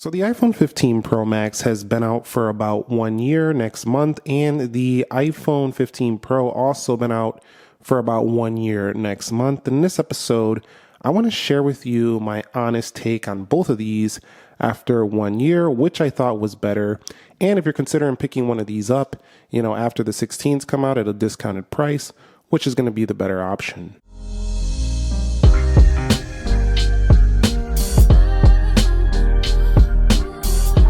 So the iPhone 15 Pro Max has been out for about 1 year next month, and the iPhone 15 Pro also been out for about 1 year next month. In this episode, I want to share with you my honest take on both of these after 1 year, which I thought was better. And if you're considering picking one of these up, after the 16s come out at a discounted price, which is going to be the better option.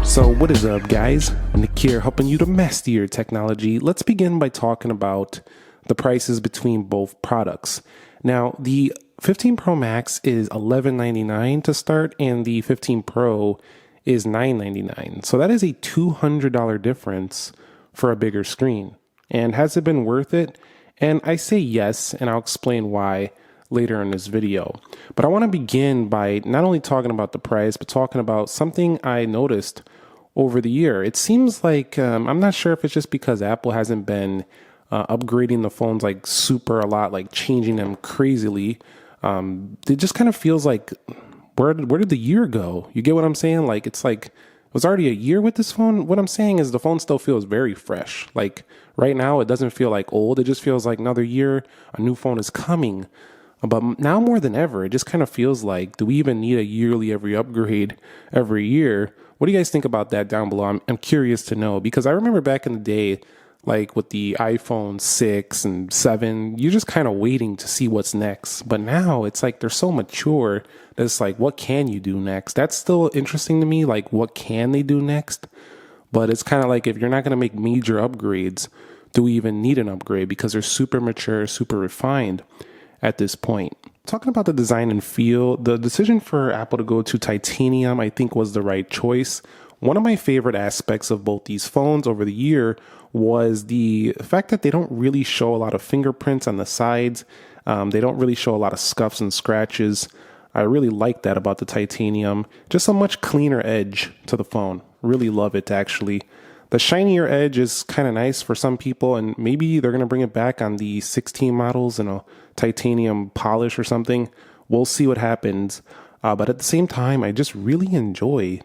So what is up, guys? Nick here, helping you to master your technology. Let's begin by talking about the prices between both products. Now, the 15 Pro Max is $11.99 to start, and the 15 Pro is $9.99. So that is a $200 difference for a bigger screen. And has it been worth it? And I say yes, and I'll explain why later in this video. But I want to begin by not only talking about the price, but talking about something I noticed over the year. It seems like, I'm not sure if it's just because Apple hasn't been upgrading the phones like super a lot, like changing them crazily. It just kind of feels like, where did the year go? You get what I'm saying? Like, it's like, it was already a year with this phone. What I'm saying is the phone still feels very fresh. Like right now, it doesn't feel like old. It just feels like another year, a new phone is coming. But now more than ever, it just kind of feels like, do we even need a yearly every upgrade every year? What do you guys think about that down below? I'm curious to know, because I remember back in the day, like with the iPhone 6 and 7, you're just kind of waiting to see what's next. But now it's like they're so mature that it's like, what can you do next? That's still interesting to me. Like, what can they do next? But it's kind of like, if you're not going to make major upgrades, do we even need an upgrade? Because they're super mature, super refined at this point. Talking about the design and feel, the decision for Apple to go to titanium, I think, was the right choice. One of my favorite aspects of both these phones over the year was the fact that they don't really show a lot of fingerprints on the sides. They don't really show a lot of scuffs and scratches. I really like that about the titanium. Just a much cleaner edge to the phone. Really love it, actually. The shinier edge is kind of nice for some people, and maybe they're going to bring it back on the 16 models in a titanium polish or something. We'll see what happens. But at the same time, I just really enjoy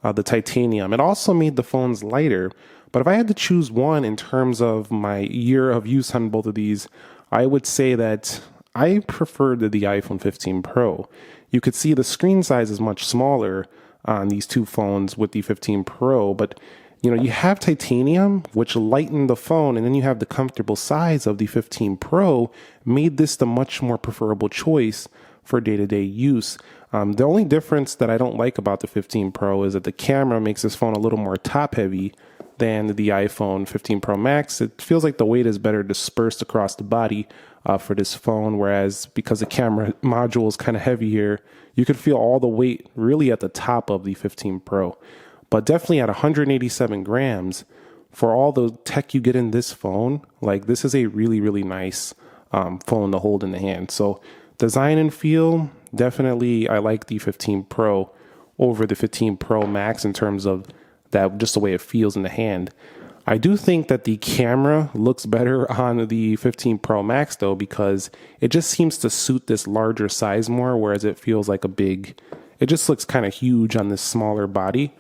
the titanium. It also made the phones lighter. But if I had to choose one in terms of my year of use on both of these, I would say that I preferred the iPhone 15 Pro. You could see the screen size is much smaller on these two phones with the 15 Pro, but you have titanium, which lightened the phone, and then you have the comfortable size of the 15 Pro, made this the much more preferable choice for day-to-day use. The only difference that I don't like about the 15 Pro is that the camera makes this phone a little more top-heavy than the iPhone 15 Pro Max. It feels like the weight is better dispersed across the body for this phone, whereas because the camera module is kind of heavy here, you could feel all the weight really at the top of the 15 Pro. But definitely at 187 grams, for all the tech you get in this phone, like this is a really, really nice phone to hold in the hand. So design and feel, definitely I like the 15 Pro over the 15 Pro Max in terms of that, just the way it feels in the hand. I do think that the camera looks better on the 15 Pro Max though, because it just seems to suit this larger size more, whereas it feels like it just looks kind of huge on this smaller body.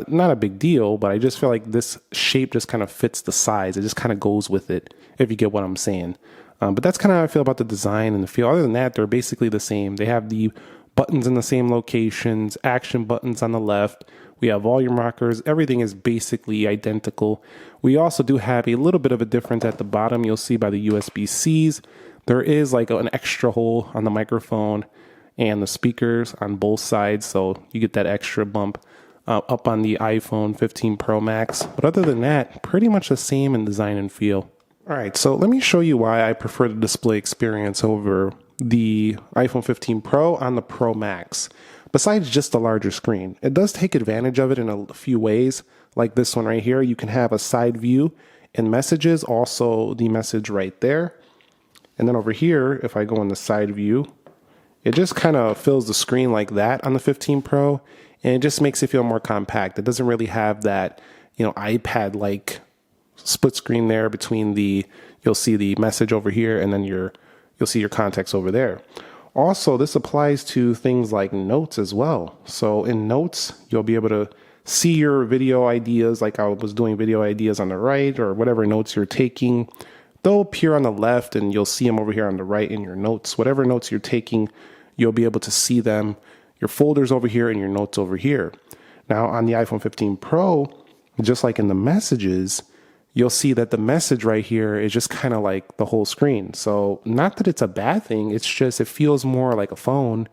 Not a big deal, but I just feel like this shape just kind of fits the size. It just kind of goes with it, if you get what I'm saying. But that's kind of how I feel about the design and the feel. Other than that, they're basically the same. They have the buttons in the same locations, action buttons on the left. We have volume rockers. Everything is basically identical. We also do have a little bit of a difference at the bottom. You'll see by the USB-Cs. There is like an extra hole on the microphone and the speakers on both sides, so you get that extra bump up on the iPhone 15 Pro Max. But other than that, pretty much the same in design and feel. All right, so let me show you why I prefer the display experience over the iPhone 15 Pro on the Pro Max. Besides just the larger screen, it does take advantage of it in a few ways. Like this one right here, you can have a side view in messages, also the message right there. And then over here, if I go in the side view, it just kind of fills the screen like that on the 15 Pro. And it just makes it feel more compact. It doesn't really have that, iPad-like split screen there between you'll see the message over here, and then you'll see your contacts over there. Also, this applies to things like notes as well. So in notes, you'll be able to see your video ideas, like I was doing video ideas on the right, or whatever notes you're taking. They'll appear on the left and you'll see them over here on the right in your notes. Whatever notes you're taking, you'll be able to see them, your folders over here and your notes over here. Now on the iPhone 15 Pro, just like in the messages, you'll see that the message right here is just kind of like the whole screen. So not that it's a bad thing, it's just it feels more like a phone,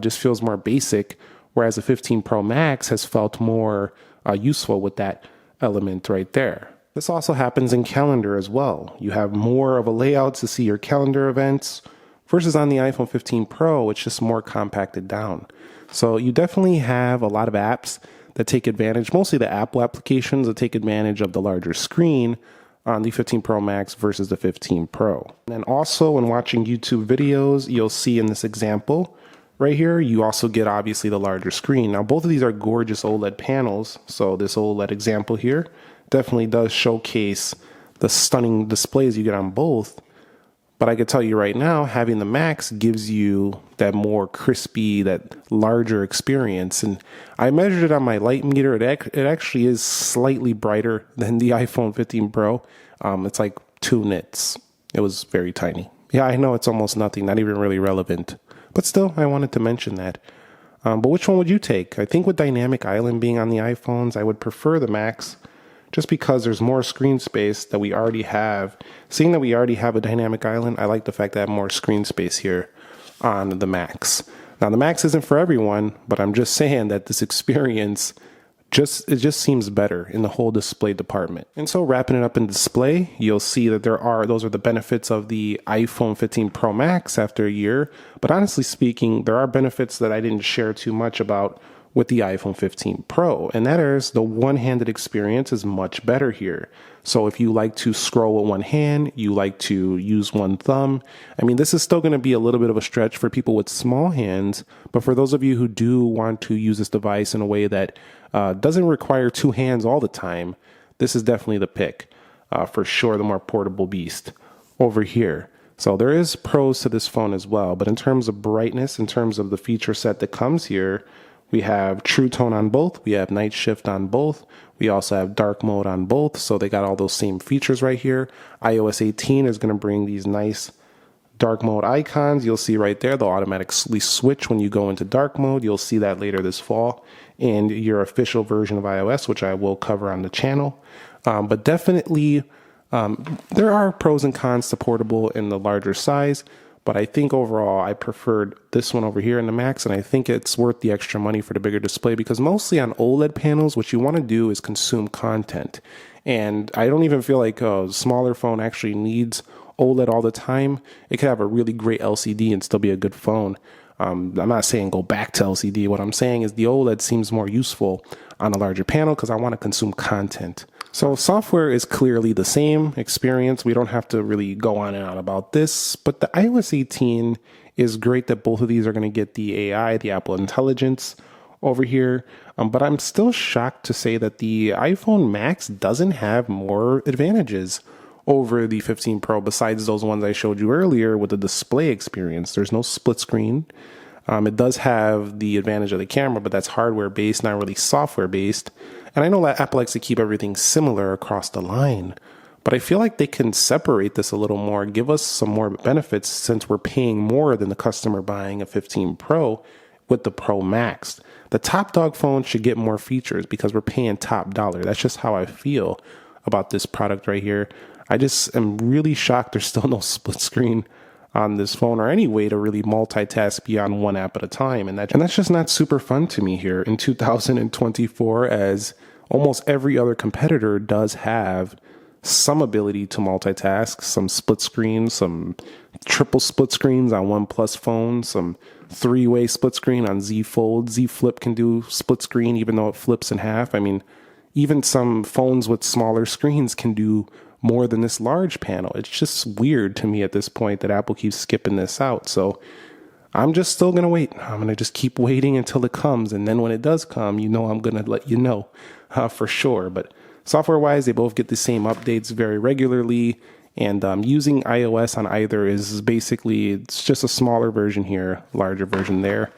just feels more basic, whereas the 15 Pro Max has felt more useful with that element right there. This also happens in calendar as well. You have more of a layout to see your calendar events versus on the iPhone 15 Pro, it's just more compacted down. So you definitely have a lot of apps that take advantage, mostly the Apple applications that take advantage of the larger screen on the 15 Pro Max versus the 15 Pro. And then also when watching YouTube videos, you'll see in this example right here, you also get obviously the larger screen. Now both of these are gorgeous OLED panels. So this OLED example here definitely does showcase the stunning displays you get on both. But I could tell you right now, having the Max gives you that more crispy, that larger experience. And I measured it on my light meter. It actually is slightly brighter than the iPhone 15 Pro. It's like 2 nits. It was very tiny. Yeah, I know it's almost nothing, not even really relevant. But still, I wanted to mention that. But which one would you take? I think with Dynamic Island being on the iPhones, I would prefer the Max, just because there's more screen space that we already have. Seeing that we already have a dynamic island, I like the fact that I have more screen space here on the Max. Now the Max isn't for everyone, but I'm just saying that this experience it just seems better in the whole display department. And so wrapping it up in display, you'll see that those are the benefits of the iPhone 15 Pro Max after a year. But honestly speaking, there are benefits that I didn't share too much about with the iPhone 15 Pro, and that is the one-handed experience is much better here. So if you like to scroll with one hand, you like to use one thumb, I mean, this is still going to be a little bit of a stretch for people with small hands, but for those of you who do want to use this device in a way that doesn't require 2 hands all the time, this is definitely the pick, for sure, the more portable beast over here. So there is pros to this phone as well, but in terms of brightness, in terms of the feature set that comes here, we have True Tone on both. We have Night Shift on both. We also have Dark Mode on both. So they got all those same features right here. iOS 18 is going to bring these nice dark mode icons. You'll see right there, they'll automatically switch when you go into dark mode. You'll see that later this fall in your official version of iOS, which I will cover on the channel. But definitely, there are pros and cons to portable in the larger size. But I think overall, I preferred this one over here in the Max, and I think it's worth the extra money for the bigger display because mostly on OLED panels, what you want to do is consume content. And I don't even feel like a smaller phone actually needs OLED all the time. It could have a really great LCD and still be a good phone. I'm not saying go back to LCD. What I'm saying is the OLED seems more useful on a larger panel because I want to consume content. So software is clearly the same experience. We don't have to really go on and on about this, but the iOS 18 is great that both of these are going to get the AI, the Apple Intelligence over here. But I'm still shocked to say that the iPhone Max doesn't have more advantages over the 15 Pro besides those ones I showed you earlier with the display experience. There's no split screen. It does have the advantage of the camera, but that's hardware based, not really software based. And I know that Apple likes to keep everything similar across the line, but I feel like they can separate this a little more, give us some more benefits since we're paying more than the customer buying a 15 Pro with the Pro Max. The top dog phone should get more features because we're paying top dollar. That's just how I feel about this product right here. I just am really shocked there's still no split screen on this phone or any way to really multitask beyond one app at a time. And that's just not super fun to me here in 2024, as almost every other competitor does have some ability to multitask, some split screens, some triple split screens on OnePlus phones, some 3-way split screen on Z Fold. Z Flip can do split screen even though it flips in half. I mean, even some phones with smaller screens can do more than this large panel. It's just weird to me at this point that Apple keeps skipping this out. So I'm just still going to wait. I'm going to just keep waiting until it comes. And then when it does come, I'm going to let you know for sure. But software wise, they both get the same updates very regularly. And using iOS on either is basically, it's just a smaller version here, larger version there.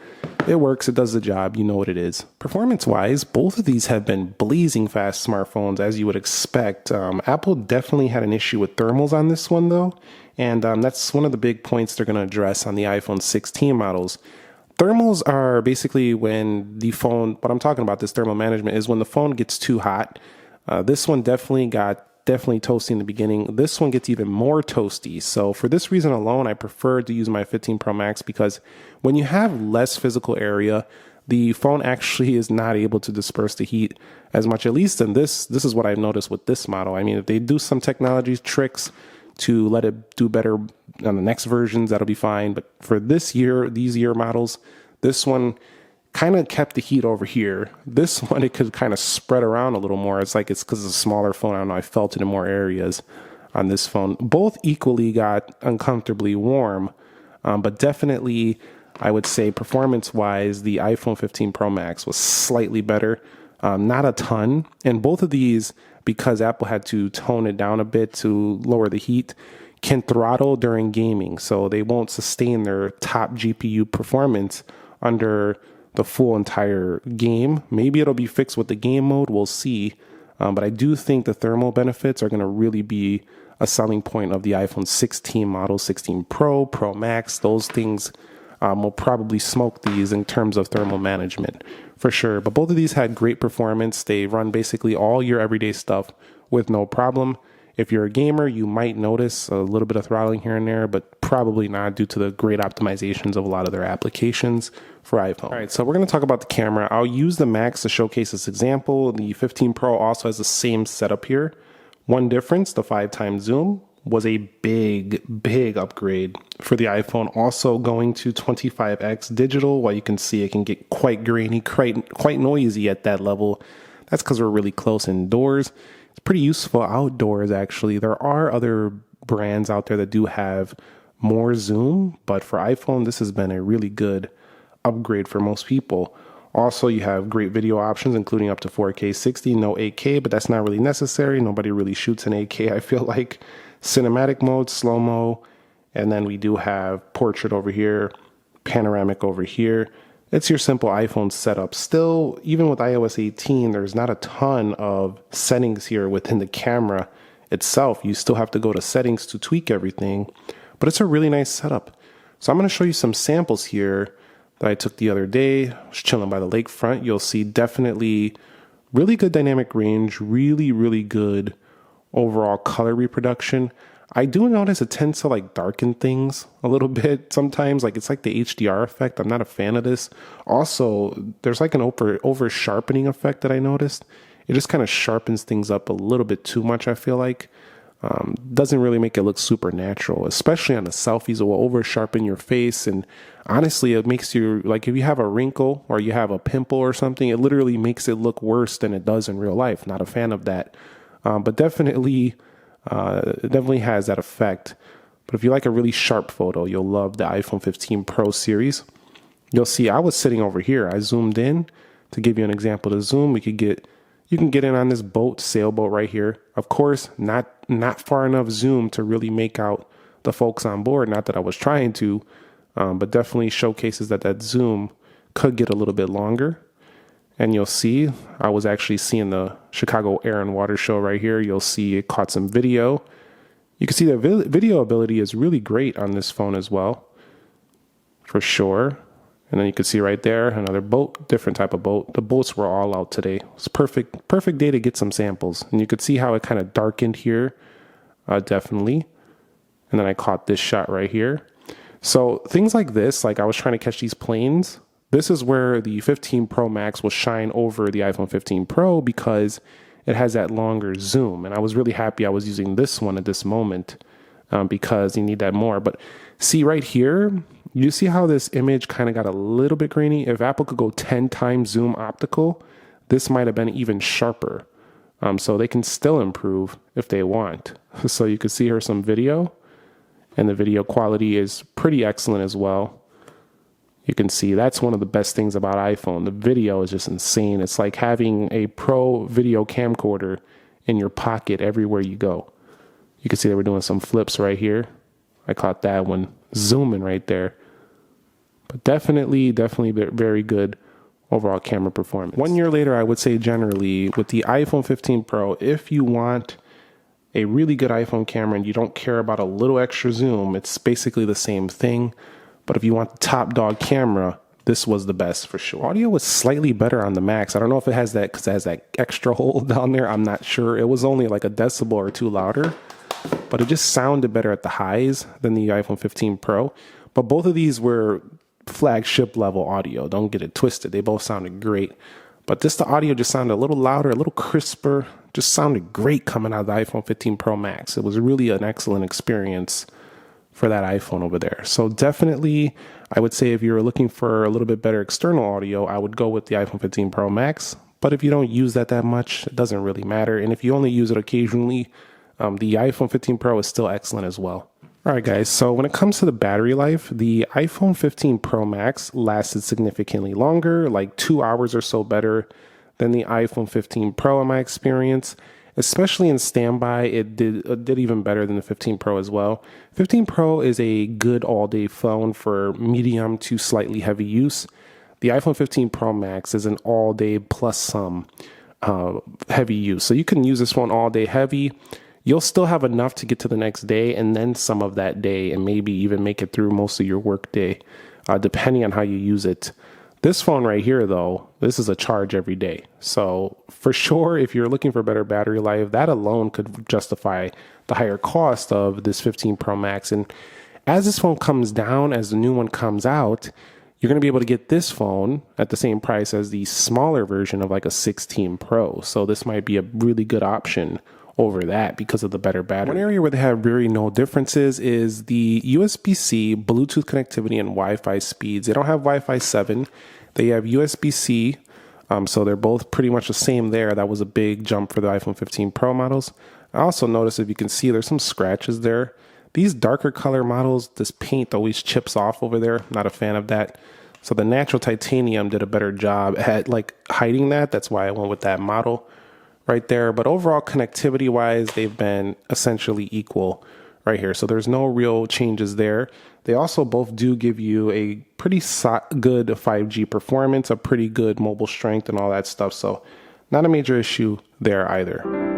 It works, it does the job, you know what it is. Performance-wise, both of these have been blazing fast smartphones, as you would expect. Apple definitely had an issue with thermals on this one, though, and that's one of the big points they're going to address on the iPhone 16 models. Thermals are basically when the phone, what I'm talking about, this thermal management, is when the phone gets too hot. This one definitely toasty in the beginning. This one gets even more toasty. So for this reason alone, I prefer to use my 15 Pro Max, because when you have less physical area, the phone actually is not able to disperse the heat as much, at least in this is what I've noticed with this model. I mean, if they do some technology tricks to let it do better on the next versions, that'll be fine. But for these year models, this one kind of kept the heat over here. This one, it could kind of spread around a little more. It's like it's because it's a smaller phone. I don't know. I felt it in more areas on this phone. Both equally got uncomfortably warm, but definitely, I would say performance-wise, the iPhone 15 Pro Max was slightly better. Not a ton. And both of these, because Apple had to tone it down a bit to lower the heat, can throttle during gaming. So they won't sustain their top GPU performance under the full entire game. Maybe it'll be fixed with the game mode. We'll see. But I do think the thermal benefits are going to really be a selling point of the iPhone 16 model, 16 Pro, Pro Max. Those things will probably smoke these in terms of thermal management for sure. But both of these had great performance. They run basically all your everyday stuff with no problem. If you're a gamer, you might notice a little bit of throttling here and there, but probably not due to the great optimizations of a lot of their applications for iPhone. All right, so we're going to talk about the camera. I'll use the Max to showcase this example. The 15 Pro also has the same setup here. One difference, the 5x zoom, was a big upgrade for the iPhone. Also going to 25x digital. While you can see it can get quite grainy, quite noisy at that level. That's because we're really close indoors. It's pretty useful outdoors, actually. There are other brands out there that do have more zoom, but for iPhone, this has been a really good upgrade for most people. Also, you have great video options, including up to 4K 60, no 8K, but that's not really necessary. Nobody really shoots in 8K, I feel like. Cinematic mode, slow-mo, and then we do have portrait over here, panoramic over here. It's your simple iPhone setup. Still, even with iOS 18, there's not a ton of settings here within the camera itself. You still have to go to settings to tweak everything, but it's a really nice setup. So I'm going to show you some samples here that I took the other day. I was chilling by the lakefront. You'll see definitely really good dynamic range, really good overall color reproduction. I do notice it tends to like darken things a little bit sometimes. Like it's like the HDR effect. I'm not a fan of this. Also, there's like an over sharpening effect that I noticed. It just kind of sharpens things up a little bit too much, I feel like. Doesn't really make it look super natural, especially on the selfies. It will over sharpen your face. And honestly, it makes you, like if you have a wrinkle or you have a pimple or something, it literally makes it look worse than it does in real life. Not a fan of that. But definitely, it definitely has that effect. But if you like a really sharp photo, you'll love the iPhone 15 Pro series. You'll see I was sitting over here. I zoomed in to give you an example to zoom. You can get in on this sailboat right here. Of course, not far enough zoom to really make out the folks on board. Not that I was trying to, but definitely showcases that zoom could get a little bit longer. And you'll see, I was actually seeing the Chicago Air and Water Show right here. You'll see it caught some video. You can see the video ability is really great on this phone as well, for sure. And then you can see right there, another boat, different type of boat. The boats were all out today. It's perfect day to get some samples. And you could see how it kind of darkened here, definitely. And then I caught this shot right here. So things like this, like I was trying to catch these planes. This is where the 15 Pro Max will shine over the iPhone 15 Pro because it has that longer zoom. And I was really happy I was using this one at this moment because you need that more. But see right here, you see how this image kind of got a little bit grainy? If Apple could go 10 times zoom optical, this might have been even sharper. So they can still improve if they want. So you can see here some video, and the video quality is pretty excellent as well. You can see that's one of the best things about iPhone. The video is just insane. It's like having a pro video camcorder in your pocket everywhere you go. You can see they were doing some flips right here. I caught that one zooming right there. But definitely very good overall camera performance. 1 year later, I would say generally with the iPhone 15 Pro, if you want a really good iPhone camera and you don't care about a little extra zoom, it's basically the same thing. But if you want the top dog camera, this was the best for sure. Audio was slightly better on the Max. I don't know if it has that because it has that extra hole down there. I'm not sure. It was only like a decibel or two louder, but it just sounded better at the highs than the iPhone 15 Pro. But both of these were flagship level audio. Don't get it twisted. They both sounded great. But the audio just sounded a little louder, a little crisper. Just sounded great coming out of the iPhone 15 Pro Max. It was really an excellent experience for that iPhone over there. So definitely, I would say if you're looking for a little bit better external audio, I would go with the iPhone 15 Pro Max. But if you don't use that much, it doesn't really matter. And if you only use it occasionally, the iPhone 15 Pro is still excellent as well. All right, guys. So when it comes to the battery life, the iPhone 15 Pro Max lasted significantly longer, like 2 hours or so better than the iPhone 15 Pro in my experience. Especially in standby, it did even better than the 15 Pro as well. 15 Pro is a good all-day phone for medium to slightly heavy use. The iPhone 15 Pro Max is an all-day plus some heavy use. So you can use this phone all day heavy. You'll still have enough to get to the next day and then some of that day and maybe even make it through most of your work day, depending on how you use it. This phone right here, though, this is a charge every day. So for sure, if you're looking for better battery life, that alone could justify the higher cost of this 15 Pro Max. And as this phone comes down, as the new one comes out, you're going to be able to get this phone at the same price as the smaller version of like a 16 Pro. So this might be a really good option over that because of the better battery. One area where they have very no differences is the USB-C, Bluetooth connectivity, and Wi-Fi speeds. They don't have Wi-Fi 7. They have USB-C, so they're both pretty much the same there. That was a big jump for the iPhone 15 Pro models. I also noticed, if you can see, there's some scratches there. These darker color models, this paint always chips off over there. Not a fan of that. So the natural titanium did a better job at like hiding that. That's why I went with that model right there. But overall, connectivity wise, they've been essentially equal right here. So there's no real changes there. They also both do give you a pretty good 5G performance, a pretty good mobile strength and all that stuff. So not a major issue there either.